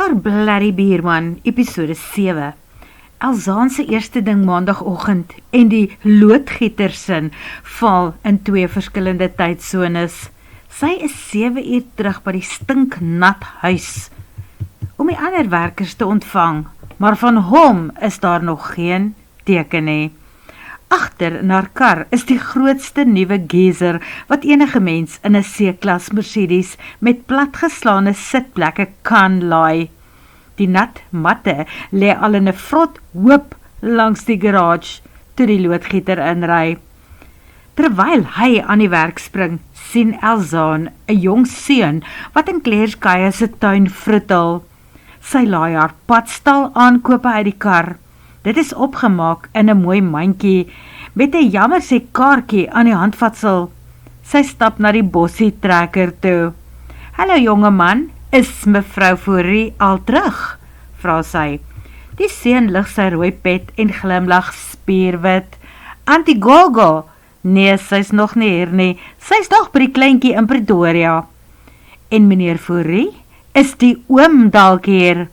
Our Bloody Bierman, episode 7. Elzaan se eerste ding maandagoggend en die loodgietersin val in 2 verskillende tydsones. Sy is 7 uur terug by die stinknat huis om die ander werkers te ontvang, maar van hom is daar nog geen teken nie. Agter in haar kar is die grootste nuwe geyser wat enige mens in 'n C-klas Mercedes met platgeslaane sitplekke kan laai. Die nat matte lê al in 'n vrot hoop langs die garage toe die loodgieter inry. Terwyl hy aan die werk spring, sien Elzaan 'n jong seun wat in Claire se tuin vroetel. Sy laai haar padstal aankope uit die kar. Dit is opgemaak in 'n mooi mandjie met 'n jammerse kaartjie aan die handvatsel. Sy stap na die bossie trekker toe. "Hallo jonge man, is mevrou Fourie al terug?" vra sy. Die seun lig sy rooi pet en glimlag spierwit. "Auntie Gogo?" "Nee, sy's nog nie hier nie. Sy's nog by die kleintjie in Pretoria." "En meneer Fourie, is die oom dalk hier?"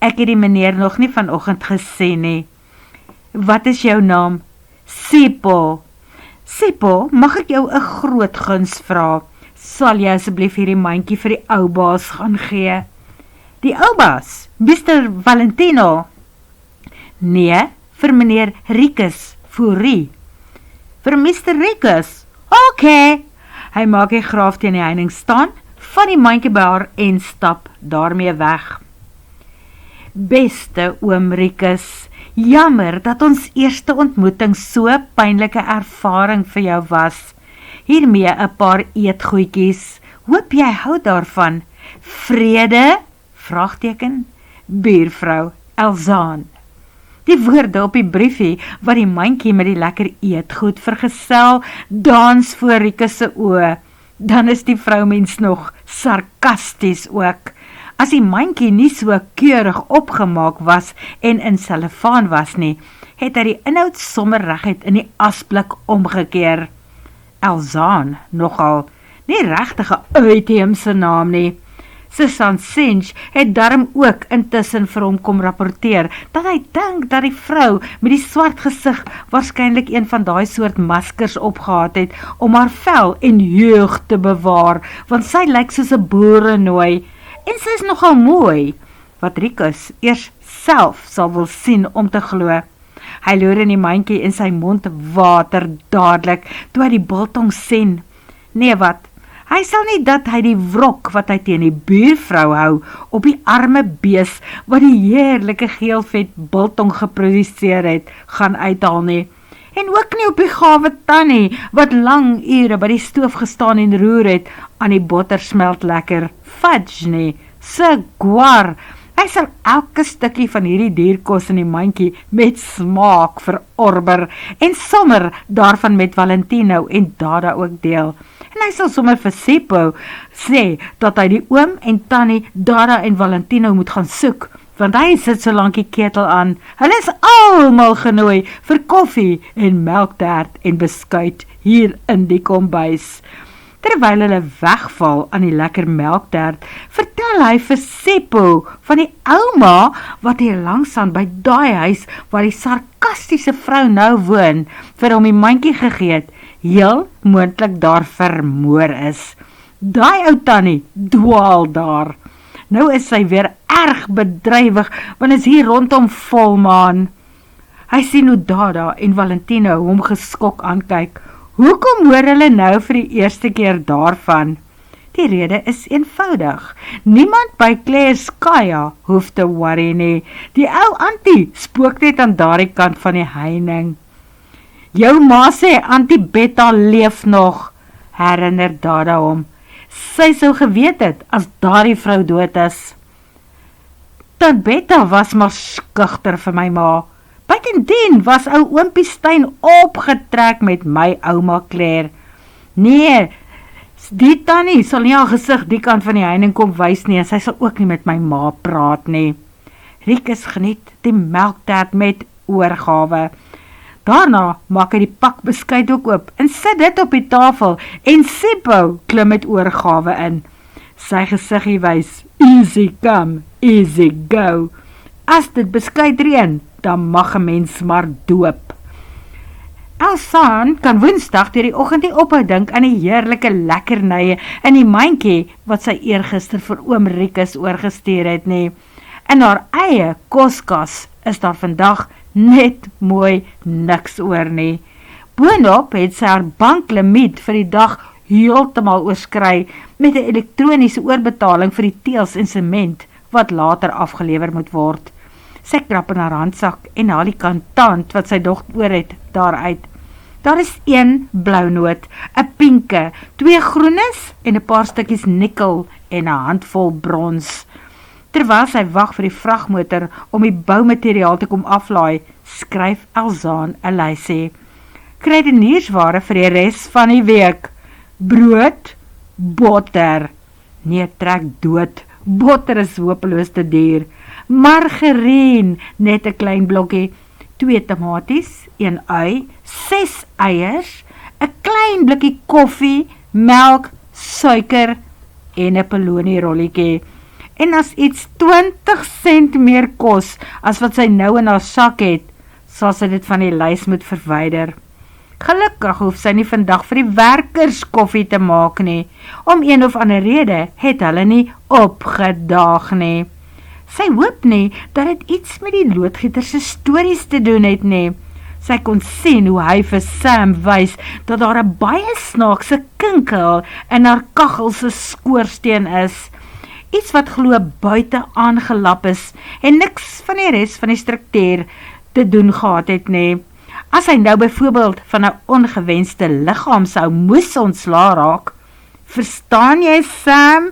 "Ek het die meneer nog nie vanoggend gesien nie." "Wat is jou naam?" "Sipho." "Sipho, mag ek jou 'n groot guns vra? Sal jy asseblief hierdie mandjie vir die ou baas gaan gee?" "Die ou baas, Mr. Valentino?" "Nee, vir meneer Rikus Fourie." "Vir Mr. Rikus? Oké." Hy maak die graaf teen die heining staan, van die mandjie by haar en stap daarmee weg. "Beste oom Rikus, jammer dat ons eerste ontmoeting so pynlike ervaring vir jou was. Hiermee 'n paar eetgoedjies. Hoop jy hou daarvan. Vrede? Vraagteken. Buurvrou Elzaan." Die woorde op die briefie wat die mandjie met die lekker eetgoed vergesel, dans voor Rikus se oë. Dan is die vroumens nog sarkasties ook. As die mandjie nie so keurig opgemaak was en in selofaan was nie, het hy die inhoud sommer reguit in die asblik omgekeer. Elzaan, nogal nie regtige uitheemse naam nie. Susan Sinch het darm ook intussen vir hom kom rapporteer, dat hy dink dat die vrou met die swart gesig waarskynlik een van daai soort maskers opgehad het, om haar vel en jeug te bewaar, want sy lyk soos 'n boerenooi, en sy is nogal mooi, wat Rikus eers self sal wil sien om te glo. Hy loer in die mandjie en sy mond water dadelik, toe hy die biltong sien. Nee wat, hy sal nie dat hy die wrok wat hy teen die buurvrou hou, op die arme bees wat die heerlike geelvet biltong geproduseer het, gaan uithaal nie. En ook nie op die gawe tannie, wat lang ure by die stoof gestaan en roer het, aan die botter smelt lekker fudge nie, Sigwar. Hy sal elke stukkie van hierdie dierkos in die mandjie met smaak verorber, en sommer daarvan met Valentino en Dada ook deel. En hy sal sommer vir Sipho sê, dat hy die oom en tannie Dada en Valentino moet gaan soek, want hy sit so lank die ketel aan. Hulle is almal genooi vir koffie en melktert en beskuit hier in die kombuis. Terwyl hulle wegval aan die lekker melktert, vertel hy vir Sipho van die ouma wat hier langsaan by daai huis waar die sarkastiese vrou nou woon, vir hom die mandjie gegee het, heel moontlik daar vermoor is. Daai ou tannie dwaal daar. Nou is sy weer erg bedrywig, want is hier rondom volmaan. Hy sien hoe Dada en Valentino hom geskok aankyk. Hoekom hoor hulle nou vir die eerste keer daarvan? Die rede is eenvoudig. Niemand by Claire hoef te worry nie. Die ou auntie spook net aan daardie kant van die heining. Jou ma sê Auntie Betta leef nog, herinner Dada hom. Sy sou geweet het as daardie vrou dood is. Tant Betta was maar skugter vir my ma. Buitendien was ou oompie Stein opgetrek met my ouma Claire. Nee, die tannie sal nie haar gesig die kant van die heining kom wys nie, en sy sal ook nie met my ma praat nie. Rikus geniet die melktert met oorgawe. Daarna maak hy die pak beskuit ook oop en sit dit op die tafel, en Sipho klim met oorgawe in. Sy gesiggie wys, easy come, easy go. As dit beskuit reën, dan mag 'n mens maar doop. Elsaan kan Woensdag deur die oggend nie ophou dink aan die heerlike lekkernye in die mandjie wat sy eergister vir oom Rikus oorgestuur het nie. In haar eie koskas is daar vandag net mooi niks oor nie. Boonop het sy haar banklimiet vir die dag heeltemal oorskry met 'n elektroniese oorbetaling vir die teels en sement wat later afgelewer moet word. Sy krap in haar handsak en haal die kantant wat sy dog oor het daaruit. Daar is 1 blou noot, 'n pinke, 2 groenes en 'n paar stukkies nikkel en 'n handvol brons. Terwyl sy wag vir die vragmotor om die boumateriaal te kom aflaai, skryf Elzaan 'n lysie. Kruideniersware vir die res van die week. Brood, botter. Nee, trek dood. Botter is hopeloos te duur. Margarien, net 'n klein blokkie. 2 tomaties, 1 ui, 6 eiers, 'n klein blikkie koffie, melk, suiker en 'n polony rolletjie. En as iets 20 sent meer kos as wat sy nou in haar sak het, sal sy dit van die lys moet verwyder. Gelukkig hoef sy nie vandag vir die werkers koffie te maak nie. Om een of ander rede het hulle nie opgedaag nie. Sy hoop nie dat dit iets met die loodgieter se stories te doen het nie. Sy kon sien hoe hy vir Sam wys dat daar 'n baie snaakse kinkel in haar kaggel se skoorsteen is. Iets wat glo buite aangelap is en niks van die res van die struktuur te doen gehad het nie. As hy nou byvoorbeeld van 'n ongewenste liggaamshou ontsla raak, verstaan jy Sam?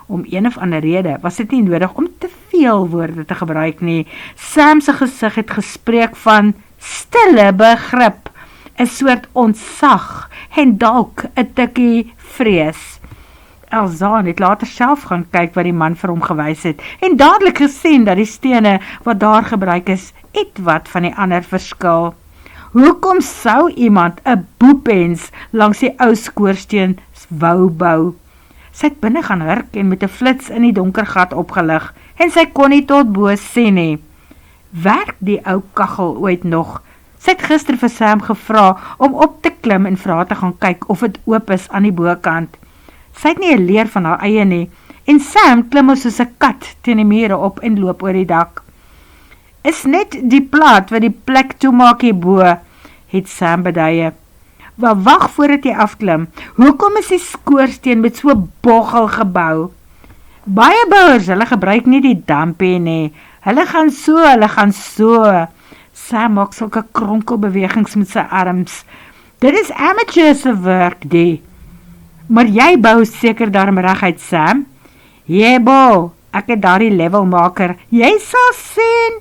Om een of ander rede was dit nie nodig om te veel woorde te gebruik nie. Sam se gesig het gespreek van stille begrip, 'n soort ontsag en dalk 'n tikkie vrees. Elzaan het later self gaan kyk wat die man vir hom gewys het en dadelik gesien dat die stene wat daar gebruik is, ietwat van die ander verskil. Hoekom sou iemand 'n boepens langs die ou skoorsteen wou bou? Sy het binne gaan hurk en met 'n flits in die donker gat opgelig en sy kon nie tot bo sien nie. Werk die ou kaggel ooit nog? Sy het gister vir Sam gevra om op te klim en vir haar te gaan kyk of dit oop is aan die bokant. Sy het nie 'n leer van haar eie nie en Sam klim soos 'n kat teen die mure op en loop oor die dak. Is net die plaat wat die plek toemaak hierbo, het Sam beduie. Wel wag voordat jy afklim, hoekom is die skoorsteen met so boggel gebou? Baie bouers, hulle gebruik nie die dampie nie, hulle gaan so. Sam maak sulke kronkelbewegings met sy arms. Dit is amateur se werk, die. Maar jy bou seker daarom reguit, Sam? Jebo, ek het daardie levelmaker, jy sal sien.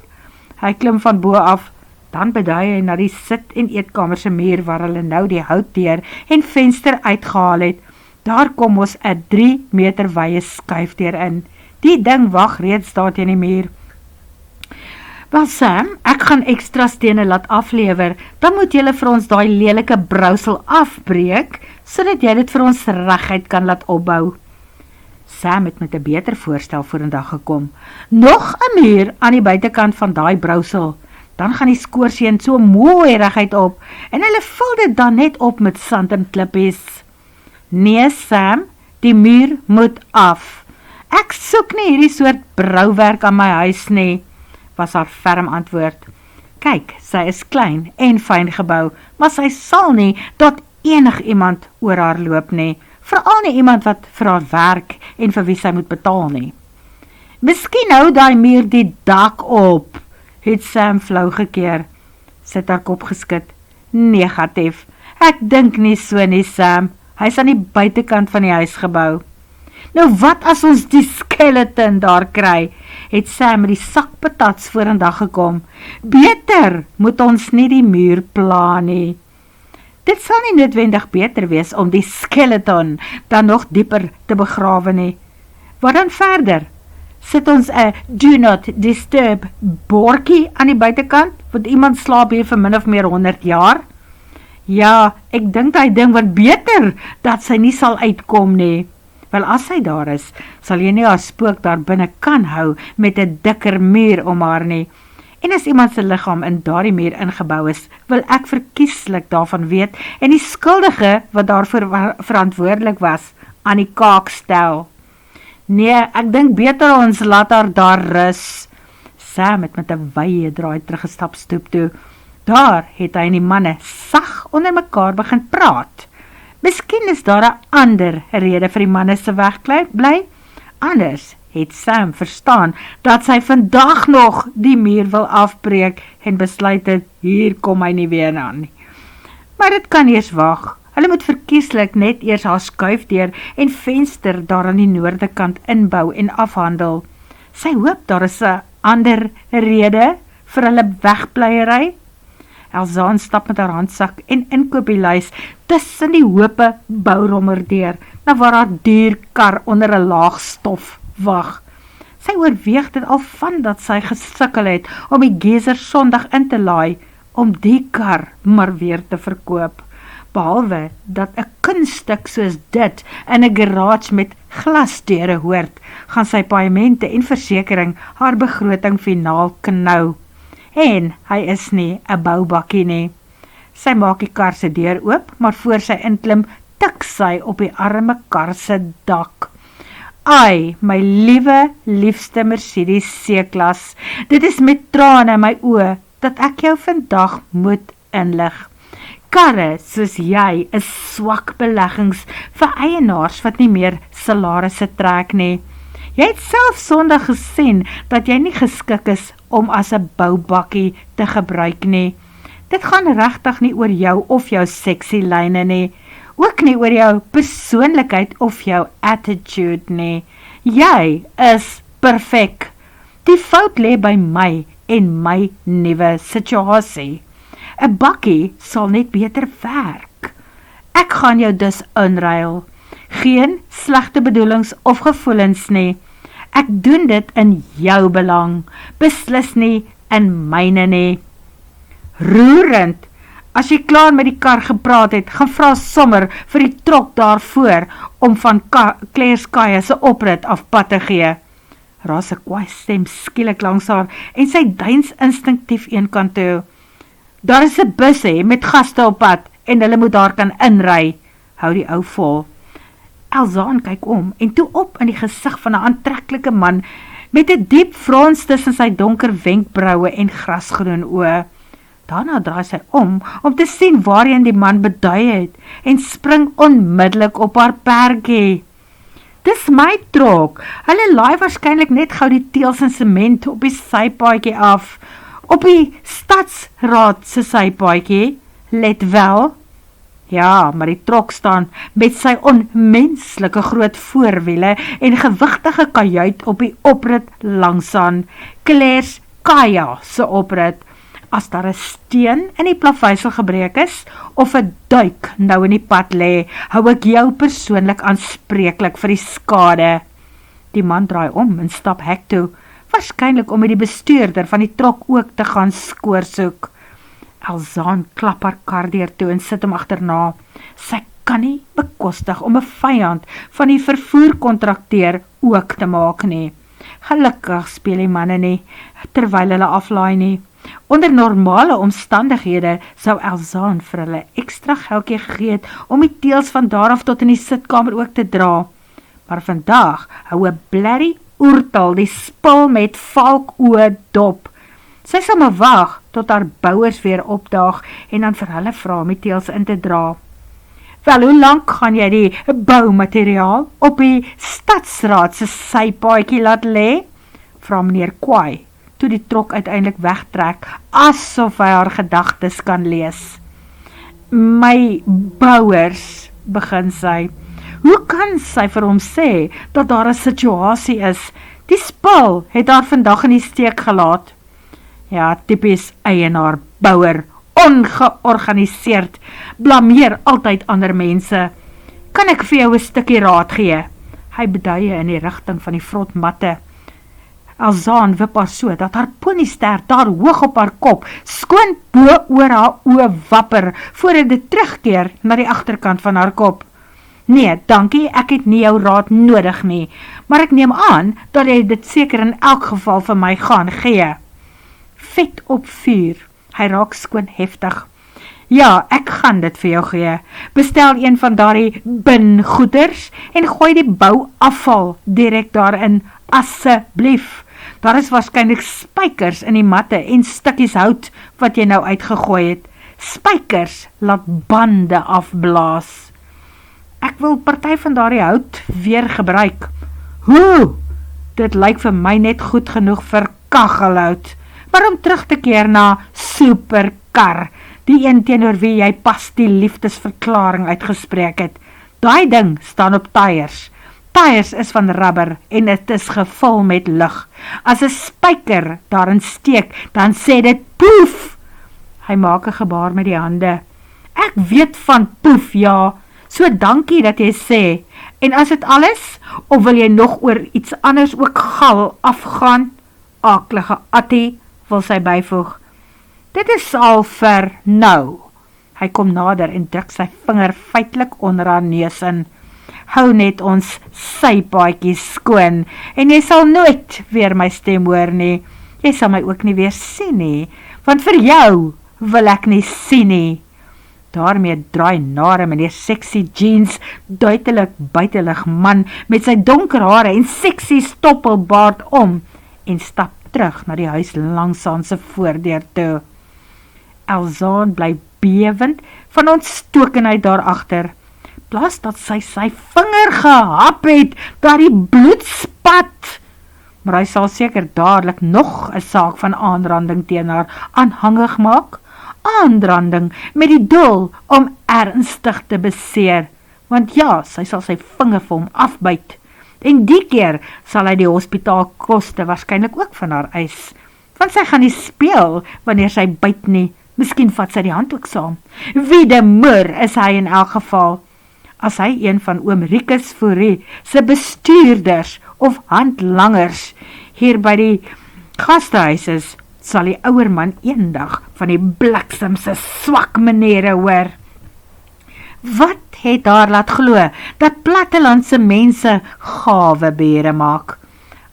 Hy klim van bo af, dan beduie hy na die sit- en eetkamerse muur waar hulle nou die houtdeur en venster uitgehaal het. Daar kom ons 'n 3 meter wye skuifdeur in. Die ding wag reeds daar teen die muur. Wel Sam, ek gaan ekstra stene laat aflewer, dan moet julle vir ons daai lelike brousel afbreek, sodat jy dit vir ons reguit kan laat opbou. Sam het met 'n beter voorstel vorendag gekom. Nog 'n muur aan die buitekant van daai brousel, dan gaan die skoorsteen so mooi reguit op, en hulle vul dit dan net op met sand en klippies. Nee Sam, die muur moet af. Ek soek nie hierdie soort brouwerk aan my huis nie, was haar ferm antwoord. Kyk, sy is klein en fyn gebou, maar sy sal nie dat enig iemand oor haar loop nie, veral nie iemand wat vir haar werk en vir wie sy moet betaal nie. Miskien hou daai muur die dak op, het Sam flou gekeer. Sy het haar kop geskit. Negatief, ek dink nie so nie Sam, hy is aan die buitekant van die huis gebou. Nou wat as ons die skeleton daar kry, het Sam met die sak patats vorendag gekom. Beter moet ons nie die muur pla nie. Dit sal nie noodwendig beter wees om die skeleton dan nog dieper te begrawe nie. Wat dan verder? Sit ons 'n do not disturb bordjie aan die buitekant, want iemand slaap hier vir min of meer 100 jaar? Ja, ek dink daai ding wat beter, dat sy nie sal uitkom nie. Wel as hy daar is, sal jy nie haar spook daar binne kan hou met 'n dikker muur om haar nie. En as iemand se liggaam in daardie muur ingebou is, wil ek verkieslik daarvan weet en die skuldige wat daarvoor verantwoordelik was, aan die kaak stel. Nee, ek dink beter ons laat haar daar rus. Sam het met 'n wye draai teruggestap stoep toe. Daar het hy en die manne sag onder mekaar begin praat. Miskien is daar 'n ander rede vir die manne se wegbly. Anders het Sam verstaan dat sy vandag nog die muur wil afbreek en besluit het, hier kom hy nie weer aan nie. Maar dit kan eers wag. Hulle moet verkieslik net eers haar skuifdeur en venster daar aan die noorde kant inbou en afhandel. Sy hoop daar is 'n ander rede vir hulle wegbleiery. Elzaan stap met haar handsak en inkopieslys tussen die hoope bourommer deur, na waar haar duur kar onder 'n laag stof wag. Sy oorweeg dit al van dat sy gesukkel het om die Geyser Sondag in te laai, om die kar maar weer te verkoop. Behalwe dat 'n kunststuk soos dit in 'n garage met glasdeure hoort, gaan sy paemente en versekering haar begroting finaal knou. En hy is nie 'n boubakkie nie. Sy maak die kar se deur oop, maar voor sy inklim, tik sy op die arme kar se dak. Ai, my liefste Mercedes C-klas, dit is met trane in my oë dat ek jou vandag moet inlig. Karre soos jy is swak beleggings vir eienaars wat nie meer salarisse trek nie. Jy het self Sondag gesien dat jy nie geskik is om as 'n boubakkie te gebruik nie. Dit gaan regtig nie oor jou of jou sexy lyne nie, ook nie oor jou persoonlikheid of jou attitude nie. Jy is perfek. Die fout lê by my en my nuwe situasie. 'n bakkie sal net beter werk. Ek gaan jou dus inruil. Geen slegte bedoelings of gevoelens nie. Ek doen dit in jou belang, beslis nie in myne nie. Roerend, as jy klaar met die kar gepraat het, gaan vra sommer vir die trok daarvoor om van Claire's Kaja se oprit af pad te gee. Raas 'n kwaai stem skielik langs haar en sy duins instinktief een kant toe. Daar is 'n bus met gaste op pad en hulle moet daar kan inry, hou die ou vol. Elzaan kyk om en toe op in die gesig van 'n aantreklike man met 'n diep frons tussen sy donker wenkbroue en grasgroen oë. Daarna draai sy om te sien waarheen die man bedui het en spring onmiddellik op haar perdjie. Dis my trok. Hulle laai waarskynlik net gou die teëls en sement op die sypaadjie af. Op die stadsraad se sypaadjie, let wel. Ja, maar die trok staan met sy onmenslike groot voorwiele en gewigtige kajuit op die oprit langsaan. Claire's Kaja se oprit. As daar 'n steen in die plaveisel gebreek is, of 'n duik nou in die pad lê, hou ek jou persoonlik aanspreeklik vir die skade. Die man draai om en stap hek toe, waarskynlik om met die bestuurder van die trok ook te gaan skoorsoek. Elzaan klap haar kar deur toe en sit hom agterna. Sy kan nie bekostig om 'n vyand van die vervoerkontrakteur ook te maak nie. Gelukkig speel die manne nie, terwyl hulle aflaai nie. Onder normale omstandighede sou Elzaan vir hulle ekstra geldjie gegee het om die teëls van daar af tot in die sitkamer ook te dra. Maar vandag hou 'n blerrie oertal die spul met valkoë dop. Sy sal maar wag tot haar bouers weer opdaag en dan vir hulle vra om die teëls in te dra. Wel, hoe lank gaan jy die boumateriaal op die stadsraad se sypaadjie laat lê? Vra meneer Kwaai, toe die trok uiteindelik wegtrek, asof hy haar gedagtes kan lees. My bouers, begin sy. Hoe kan sy vir hom sê dat daar 'n situasie is? Die spul het haar vandag in die steek gelaat. Ja, typies eienaar, bouer, ongeorganiseerd, blameer altyd ander mense. Kan ek vir jou 'n stukkie raad gee? Hy beduie in die rigting van die vrotmatte. Elzaan wip haar so, dat haar ponyster daar hoog op haar kop, skoon bo oor haar oë wapper, voor hy dit terugkeer na die agterkant van haar kop. Nee, dankie, ek het nie jou raad nodig nie, maar ek neem aan dat jy dit seker in elk geval vir my gaan gee. Vet op vuur, hy raak skoon heftig. Ja, ek gaan dit vir jou gee. Bestel een van daardie bingoeders en gooi die bouafval direk daarin, asseblief. Daar is waarskynlik spykers in die matte en stukkies hout wat jy nou uitgegooi het. Spykers laat bande afblaas. Ek wil party van daardie hout weer gebruik. Hoe? Dit lyk vir my net goed genoeg vir kaggelhout. Maar om terug te keer na superkar, die een teenoor wie jy pas die liefdesverklaring uitgespreek het. Daai ding staan op tyres. Tyres is van rubber en dit is gevul met lug. As 'n spyker daarin steek, dan sê dit poef. Hy maak 'n gebaar met die hande. Ek weet van poef, ja. So dankie dat jy sê. En as dit alles, of wil jy nog oor iets anders ook gal afgaan? Aaklige Attie, wil sy byvoeg. Dit is al vir nou. Hy kom nader en druk sy vinger feitelik onder haar neus in. Hou net ons sypaadjies skoon, en jy sal nooit weer my stem hoor nie. Jy sal my ook nie weer sien nie, want vir jou wil ek nie sien nie. Daarmee draai nare meneer sexy jeans, duidelik buitelig man, met sy donker hare en sexy stoppelbaard om, en stap terug na die huis langs aan sy voordeur toe. Elzaan bly bewend van ontstokenheid daarachter. Plaas dat sy vinger gehap het, dat die bloed spat. Maar hy sal seker dadelik nog 'n saak van aanranding teen haar aanhangig maak. Aanranding met die doel om ernstig te beseer. Want ja, sy sal sy vinger vir hom afbyt. En die keer sal hy die hospitaalkoste waarskynlik ook van haar eis. Want sy gaan nie speel wanneer sy byt nie. Miskien vat sy die hand ook saam. Wie de moer is hy in elk geval? As hy een van oom Rikus Fourie sy bestuurders of handlangers hier by die gastehuis is, sal die ouer man eendag van die bliksemse swak maniere hoor. Wat het haar laat glo dat plattelandse mense gawe bere maak?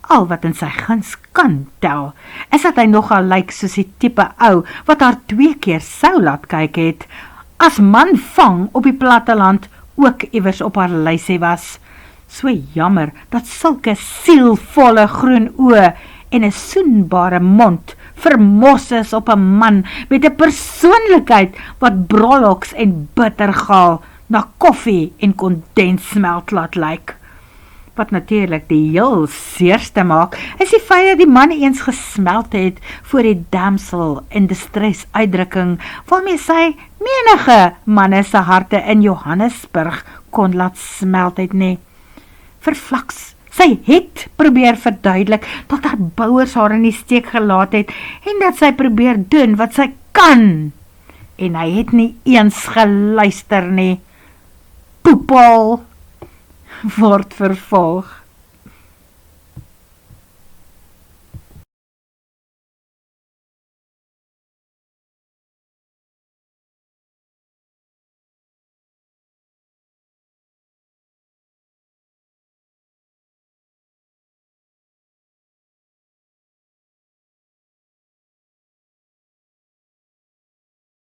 Al wat in sy guns kan tel, is dat hy nogal lyk soos die tipe ou wat haar 2 keer sou laat kyk het, as man vang op die platteland ook iewers op haar lysie was. So jammer dat sulke sielvolle groen oë en 'n soenbare mond vermos is op 'n man met 'n persoonlikheid wat brolloks en bittergaal na koffie en kondensmelk laat lyk. Wat natuurlik die heel seerste maak, is die feit dat die man eens gesmelt het voor die damsel in distress uitdrukking, waarmee sy menige manne se harte in Johannesburg kon laat smelt het nie. Verflaks, sy het probeer verduidelik dat haar bouers haar in die steek gelaat het en dat sy probeer doen wat sy kan. En hy het nie eens geluister nie. Poepel word vervolg.